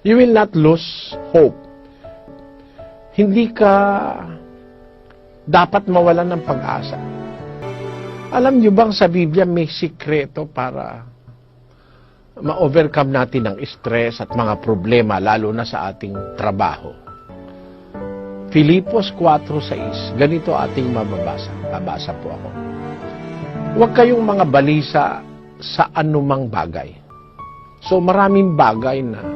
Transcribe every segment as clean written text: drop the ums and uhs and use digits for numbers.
You will not lose hope. Hindi ka dapat mawalan ng pag-asa. Alam niyo bang sa Biblia may sikreto para ma-overcome natin ang stress at mga problema, lalo na sa ating trabaho? Filipos 4:6, ganito ating mababasa. Babasa po ako. Huwag kayong mga balisa sa anumang bagay. So maraming bagay na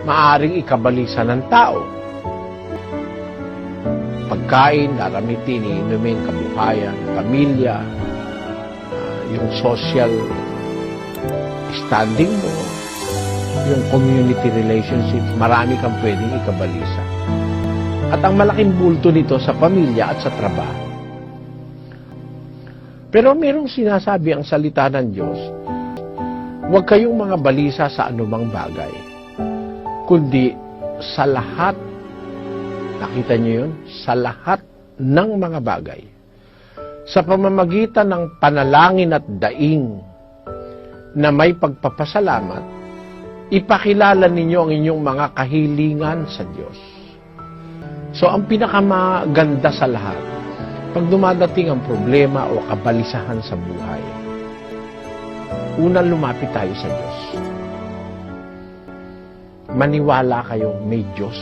maaaring ikabalisa ng tao. Pagkain, daramitin, iinumin, kabuhayan, pamilya, yung social standing mo, yung community relationships, marami kang pwedeng ikabalisa. At ang malaking bulto nito sa pamilya at sa trabaho. Pero mayroong sinasabi ang salita ng Diyos, huwag kayong mga balisa sa anumang bagay, kundi sa lahat, nakita niyo yun? Sa lahat ng mga bagay. Sa pamamagitan ng panalangin at daing na may pagpapasalamat, ipakilala ninyo ang inyong mga kahilingan sa Diyos. So, ang pinakamaganda sa lahat, pag dumadating ang problema o kabalisahan sa buhay, unang lumapit tayo sa Diyos. Maniwala kayo, may Diyos.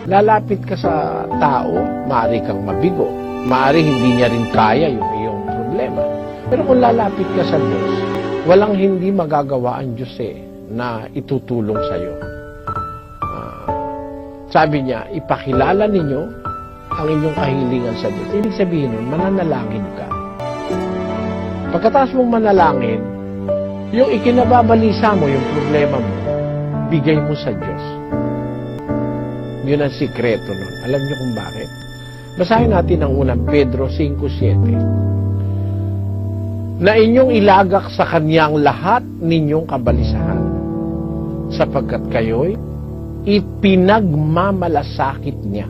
Lalapit ka sa tao, maaari kang mabigo. Maaari hindi niya rin kaya yung iyong problema. Pero kung lalapit ka sa Diyos, walang hindi magagawa ang Diyos na itutulong sa iyo. Sabi niya, ipakilala ninyo ang inyong kahilingan sa Diyos. Ibig sabihin nun, mananalangin ka. Pagkatapos mong manalangin, yung ikinababalisa mo, yung problema mo, bigay mo sa Diyos. Yun ang sikreto nun. Alam niyo kung bakit? Basahin natin ang unang Pedro 5:7. Na inyong ilagak sa Kanyang lahat ninyong kabalisahan, sapagkat kayo'y ipinagmamalasakit niya